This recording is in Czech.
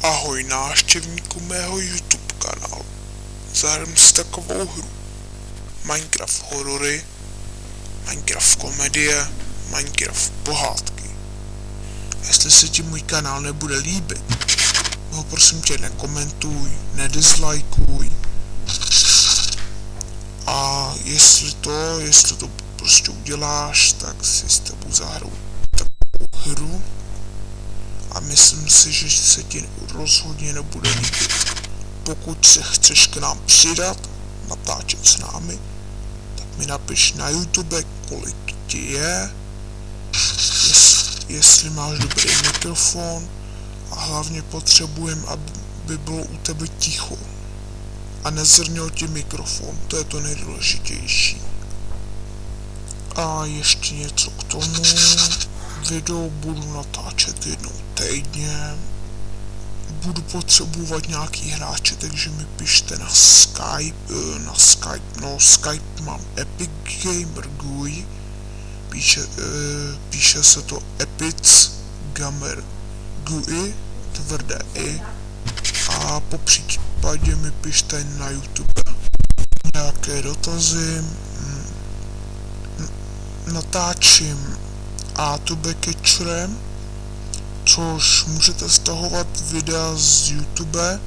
Ahoj návštěvníku mého YouTube kanálu. Zahrajeme si takovou hru. Minecraft horory, Minecraft komedie, Minecraft pohádky. Jestli se ti můj kanál nebude líbit, ho prosím tě nekomentuj, nedizlajkuj. A jestli to prostě uděláš, tak si s tebou zahraju takovou hru. A myslím si, že se ti rozhodně nebude líbit. Pokud se chceš k nám přidat, natáčet s námi, tak mi napiš na YouTube, kolik ti je, jestli máš dobrý mikrofon a hlavně potřebujeme, aby bylo u tebe ticho. A nezrněl ti mikrofon, to je to nejdůležitější. A ještě něco k tomu. Video budu natáčet jednou týdně. Budu potřebovat nějaký hráče, takže mi pište na Skype mám Epic Gamer GUI, píše se to Epic Gamer GUI, tvrdé I, a po případě mi pište na YouTube nějaké dotazy. Natáčím A2B Catcherem, což můžete stahovat videa z YouTube